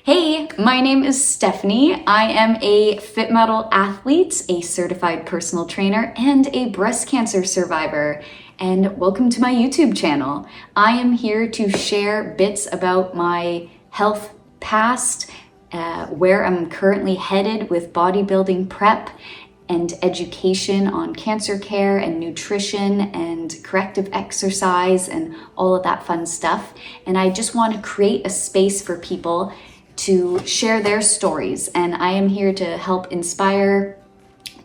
Hey, my name is Stephanie. I am a fit model athlete, a certified personal trainer, and a breast cancer survivor. And welcome to my YouTube channel. I am here to share bits about my health past, where I'm currently headed with bodybuilding prep and education on cancer care and nutrition and corrective exercise and all of that fun stuff. And I just want to create a space for people to share their stories. And I am here to help inspire,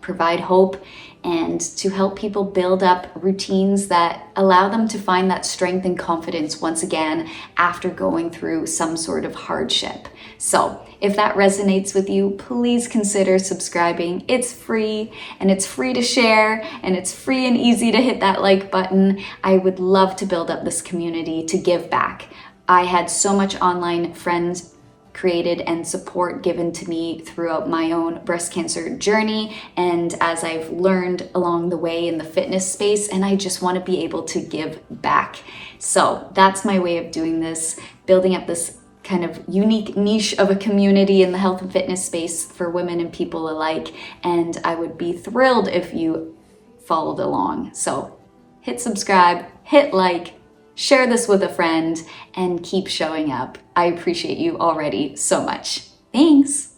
provide hope, and to help people build up routines that allow them to find that strength and confidence once again after going through some sort of hardship. So if that resonates with you, please consider subscribing. It's free and it's free to share and it's free and easy to hit that like button. I would love to build up this community to give back. I had so much online friends created and support given to me throughout my own breast cancer journey and as I've learned along the way in the fitness space, and I just want to be able to give back. So that's my way of doing this, building up this kind of unique niche of a community in the health and fitness space for women and people alike, and I would be thrilled if you followed along. So hit subscribe, hit like, share this with a friend, and keep showing up. I appreciate you already so much. Thanks.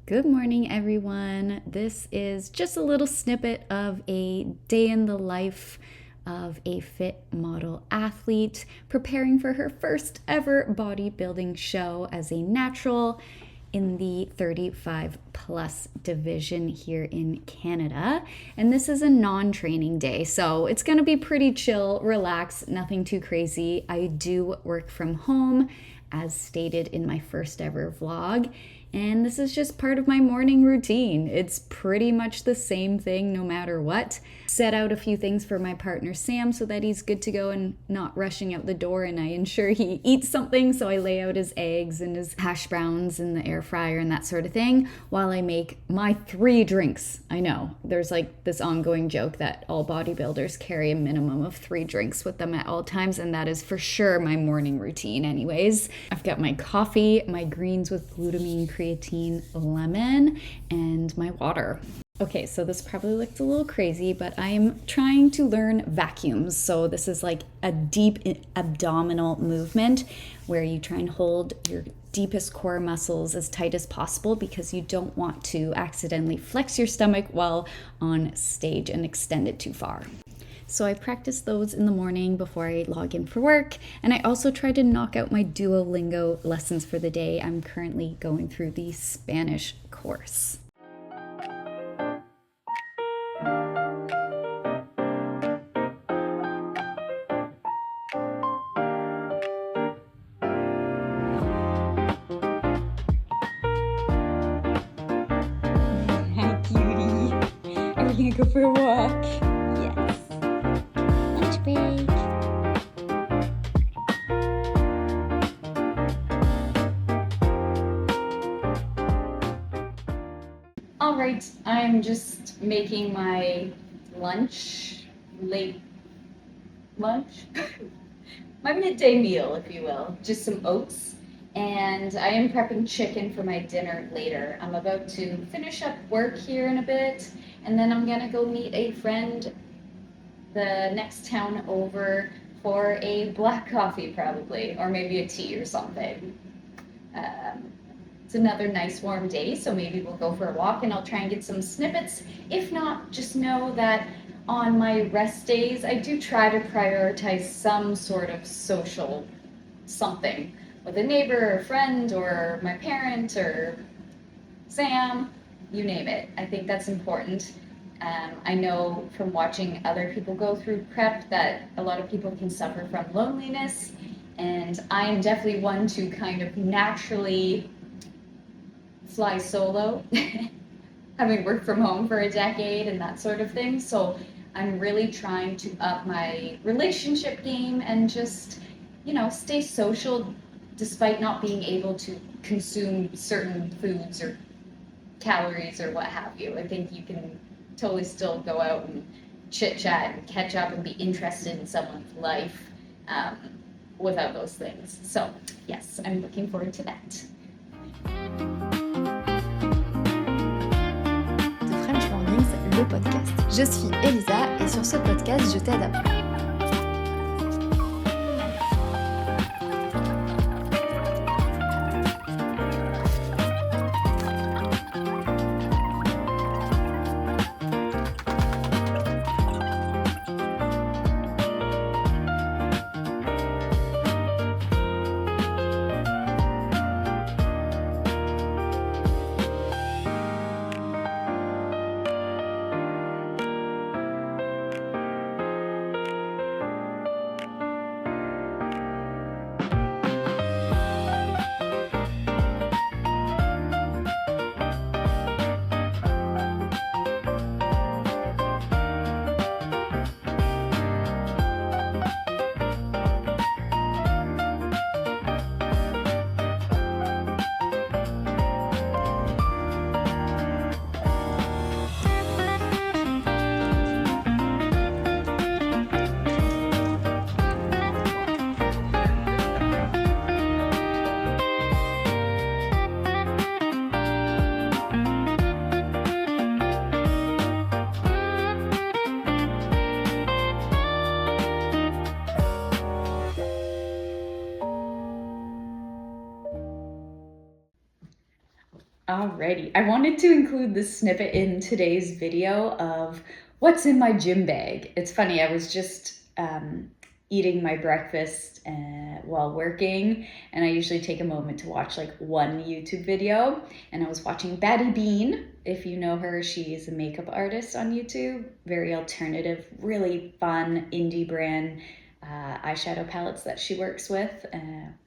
Good morning, everyone. This is just a little snippet of a day in the life of a fit model athlete preparing for her first ever bodybuilding show as a natural in the 35 plus division here in Canada. And this is a non-training day, so it's gonna be pretty chill, relaxed, nothing too crazy. I do work from home as stated in my first ever vlog. And this is just part of my morning routine. It's pretty much the same thing no matter what. Set out a few things for my partner Sam so that he's good to go and not rushing out the door, and I ensure he eats something, so I lay out his eggs and his hash browns in the air fryer and that sort of thing while I make my 3 drinks. I know, there's like this ongoing joke that all bodybuilders carry a minimum of 3 drinks with them at all times, and that is for sure my morning routine anyways. I've got my coffee, my greens with glutamine, creatine, lemon, and my water. Okay, so this probably looks a little crazy, but I'm trying to learn vacuums. So this is like a deep abdominal movement where you try and hold your deepest core muscles as tight as possible because you don't want to accidentally flex your stomach while on stage and extend it too far. So I practice those in the morning before I log in for work. And I also try to knock out my Duolingo lessons for the day. I'm currently going through the Spanish course. Hi, cutie. Are we gonna go for a walk? Yes. Lunch break. All right, I'm just making my lunch, late lunch. my midday meal, if you will. Just some oats. And I am prepping chicken for my dinner later. I'm about to finish up work here in a bit, and then I'm gonna go meet a friend the next town over for a black coffee, probably, or maybe a tea or something. Um, it's another nice warm day, so maybe we'll go for a walk and I'll try and get some snippets. If not, just know that on my rest days, I do try to prioritize some sort of social something with a neighbor or a friend or my parent or Sam, you name it. I think that's important. I know from watching other people go through prep that a lot of people can suffer from loneliness, and I am definitely one to kind of naturally fly solo, having worked from home for a decade and that sort of thing. So I'm really trying to up my relationship game and just, stay social despite not being able to consume certain foods or calories or what have you. I think you can totally still go out and chit chat and catch up and be interested in someone's life um, without those things. So, yes, I'm looking forward to that. French Mornings, le podcast. Je suis Elisa et sur ce podcast, je t'aide à... Alrighty, I wanted to include this snippet in today's video of what's in my gym bag. It's funny, I was just eating my breakfast while working, and I usually take a moment to watch like one YouTube video, and I was watching Batty Bean. If you know her, she is a makeup artist on YouTube, very alternative, really fun indie brand eyeshadow palettes that she works with.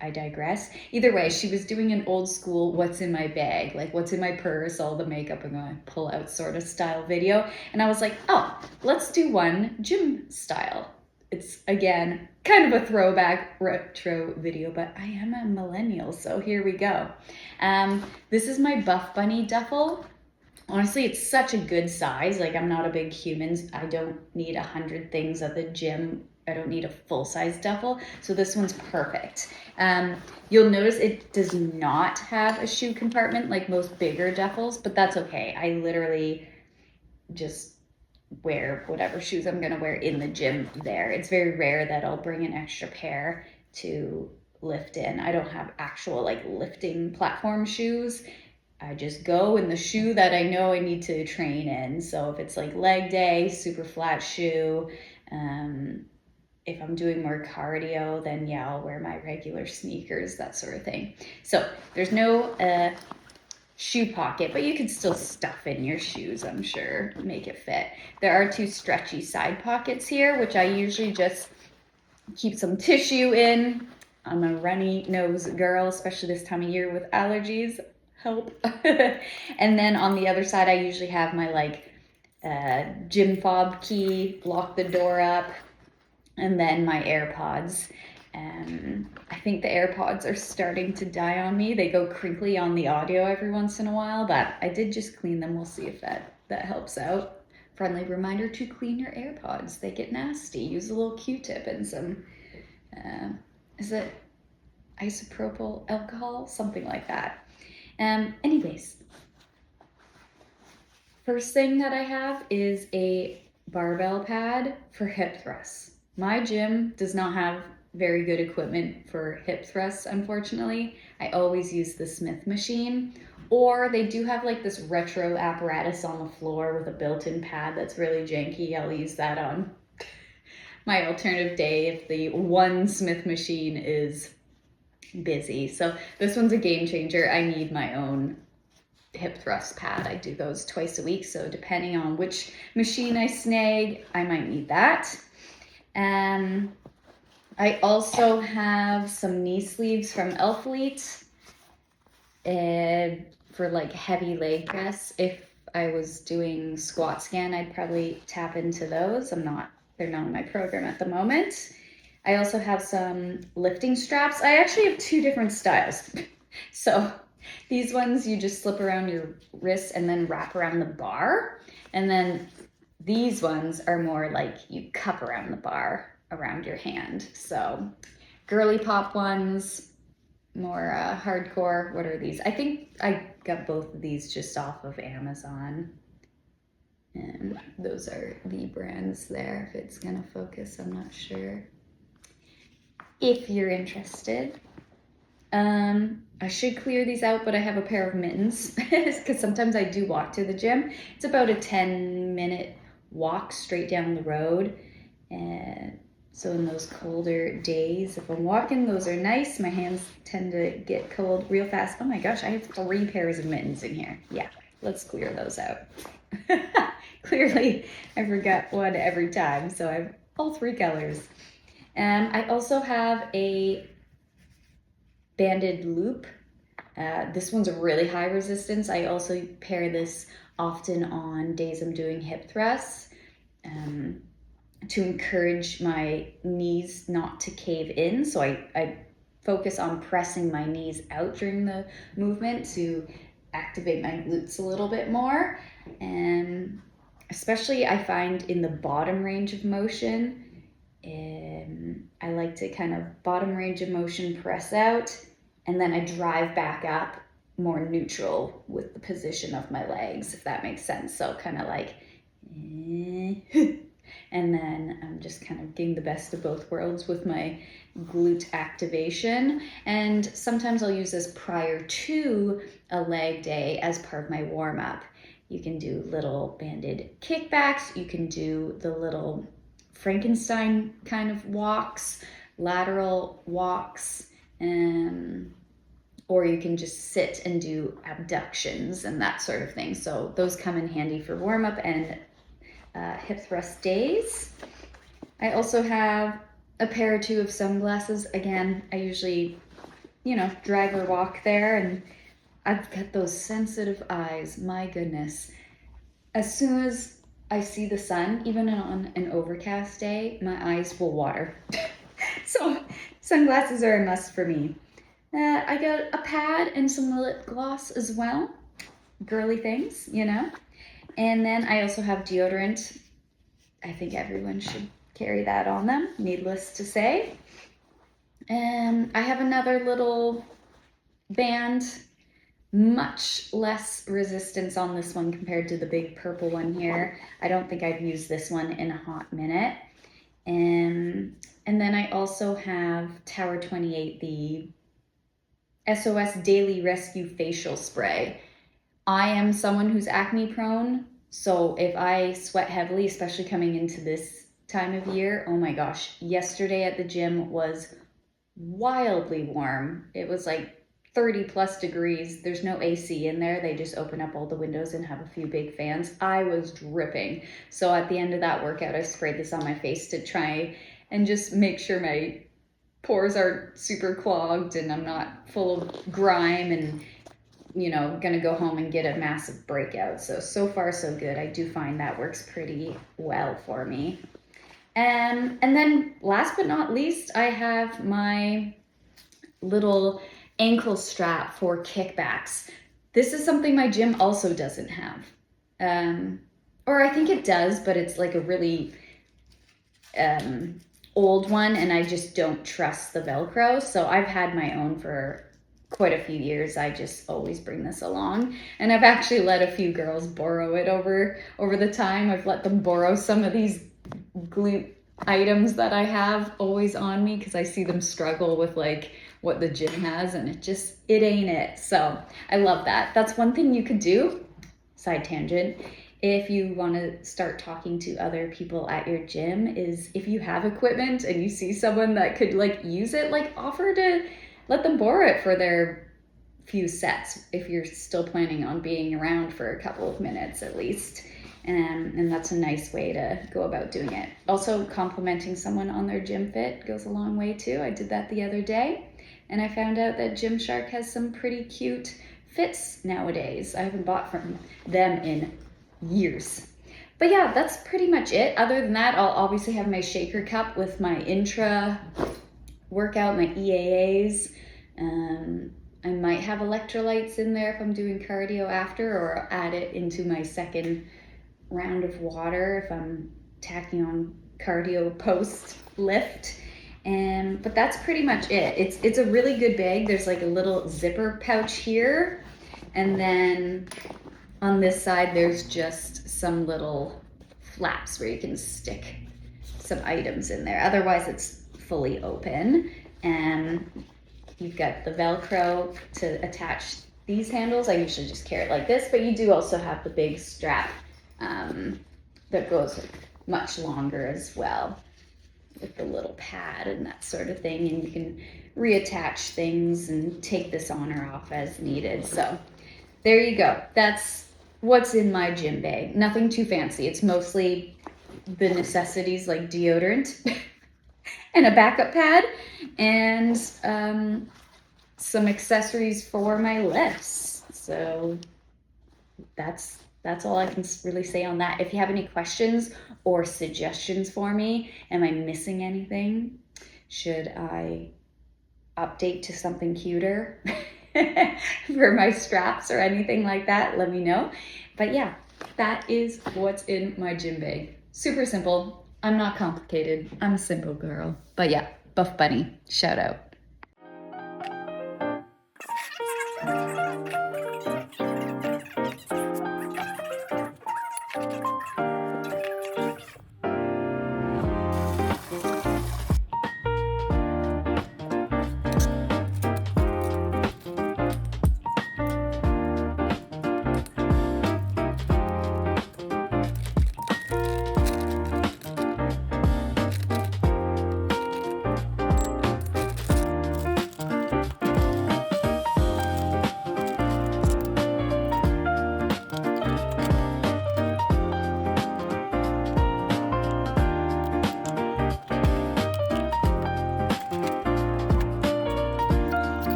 I digress. Either way, she was doing an old school what's in my bag, like what's in my purse, all the makeup I'm going to pull out sort of style video. And I was like, oh, let's do one gym style. It's, again, kind of a throwback retro video, but I am a millennial, so here we go. This is my Buff Bunny duffel. Honestly, it's such a good size. Like, I'm not a big human. I don't need 100 things at the gym. I don't need a full-size duffel, so this one's perfect. You'll notice it does not have a shoe compartment like most bigger duffels, but that's okay. I literally just wear whatever shoes I'm gonna wear in the gym there. It's very rare that I'll bring an extra pair to lift in. I don't have actual like lifting platform shoes. I just go in the shoe that I know I need to train in. So if it's like leg day, super flat shoe, if I'm doing more cardio, then yeah, I'll wear my regular sneakers, that sort of thing. So there's no shoe pocket, but you could still stuff in your shoes, I'm sure, make it fit. There are two stretchy side pockets here, which I usually just keep some tissue in. I'm a runny nose girl, especially this time of year with allergies. Help. And then on the other side, I usually have my like gym fob key, lock the door up, and then my AirPods. I think the AirPods are starting to die on me. They go crinkly on the audio every once in a while, but I did just clean them. We'll see if that helps out. Friendly reminder to clean your AirPods. They get nasty. Use a little Q-tip and some is it isopropyl alcohol? Something like that. Anyways, first thing that I have is a barbell pad for hip thrusts. My gym does not have very good equipment for hip thrusts, unfortunately. I always use the Smith machine, or they do have like this retro apparatus on the floor with a built-in pad that's really janky. I'll use that on my alternative day if the one Smith machine is busy. So this one's a game changer. I need my own hip thrust pad. I do those twice a week, so depending on which machine I snag, I might need that. I also have some knee sleeves from Elfleet for like heavy leg press. If I was doing squat scan, I'd probably tap into those. They're not in my program at the moment. I also have some lifting straps. I actually have two different styles. So these ones you just slip around your wrist and then wrap around the bar. And then these ones are more like you cup around the bar around your hand. So girly pop ones, more hardcore. What are these? I think I got both of these just off of Amazon. And those are the brands there. If it's gonna focus, I'm not sure. If you're interested. I should clear these out, but I have a pair of mittens because sometimes I do walk to the gym. It's about a 10-minute walk straight down the road. And so in those colder days, if I'm walking, those are nice. My hands tend to get cold real fast. Oh my gosh, I have 3 pairs of mittens in here. Yeah, let's clear those out. Clearly, I forgot one every time, so I have all 3 colors. I also have a banded loop. This one's a really high resistance. I also pair this often on days I'm doing hip thrusts to encourage my knees not to cave in. So I focus on pressing my knees out during the movement to activate my glutes a little bit more. And especially I find in the bottom range of motion, I like to kind of bottom range of motion press out, and then I drive back up more neutral with the position of my legs, if that makes sense. So kind of like, and then I'm just kind of getting the best of both worlds with my glute activation. And sometimes I'll use this prior to a leg day as part of my warm up. You can do little banded kickbacks. You can do the little Frankenstein kind of walks, lateral walks, or you can just sit and do abductions and that sort of thing. So those come in handy for warm-up and hip thrust days. I also have a pair or 2 of sunglasses. Again, I usually, drive or walk there, and I've got those sensitive eyes, my goodness. As soon as I see the sun, even on an overcast day, my eyes will water. So sunglasses are a must for me. I got a pad and some lip gloss as well. Girly things, And then I also have deodorant. I think everyone should carry that on them, needless to say. And I have another little band. Much less resistance on this one compared to the big purple one here. I don't think I've used this one in a hot minute. And then I also have Tower 28, the SOS Daily Rescue Facial Spray. I am someone who's acne prone, so if I sweat heavily, especially coming into this time of year, oh my gosh, yesterday at the gym was wildly warm. It was like 30 plus degrees. There's no AC in there. They just open up all the windows and have a few big fans. I was dripping. So at the end of that workout, I sprayed this on my face to try and just make sure my pores aren't super clogged and I'm not full of grime and, gonna go home and get a massive breakout. So far so good. I do find that works pretty well for me. And then last but not least, I have my little ankle strap for kickbacks. This is something my gym also doesn't have. Or I think it does, but it's like a really old one and I just don't trust the Velcro. So I've had my own for quite a few years. I just always bring this along, and I've actually let a few girls borrow it over the time. I've let them borrow some of these glute items that I have always on me because I see them struggle with like what the gym has, and it ain't it. So I love that. That's one thing you could do, side tangent, if you want to start talking to other people at your gym, is if you have equipment and you see someone that could like use it, like offer to let them borrow it for their few sets if you're still planning on being around for a couple of minutes at least. And that's a nice way to go about doing it. Also, complimenting someone on their gym fit goes a long way too. I did that the other day, and I found out that Gymshark has some pretty cute fits nowadays. I haven't bought from them in years. But yeah, that's pretty much it. Other than that, I'll obviously have my shaker cup with my intra workout, my EAAs. I might have electrolytes in there if I'm doing cardio after, or add it into my second round of water if I'm tacking on cardio post lift. But that's pretty much it. It's a really good bag. There's like a little zipper pouch here, and then on this side there's just some little flaps where you can stick some items in there. Otherwise it's fully open, and you've got the Velcro to attach these handles. I usually just carry it like this, but you do also have the big strap that goes much longer as well, with the little pad and that sort of thing, and you can reattach things and take this on or off as needed. So there you go. That's what's in my gym bag. Nothing too fancy. It's mostly the necessities like deodorant and a backup pad, and some accessories for my lifts. So that's all I can really say on that. If you have any questions or suggestions for me, am I missing anything? Should I update to something cuter for my straps or anything like that? Let me know. But yeah, that is what's in my gym bag. Super simple. I'm not complicated. I'm a simple girl. But yeah, Buff Bunny, shout out.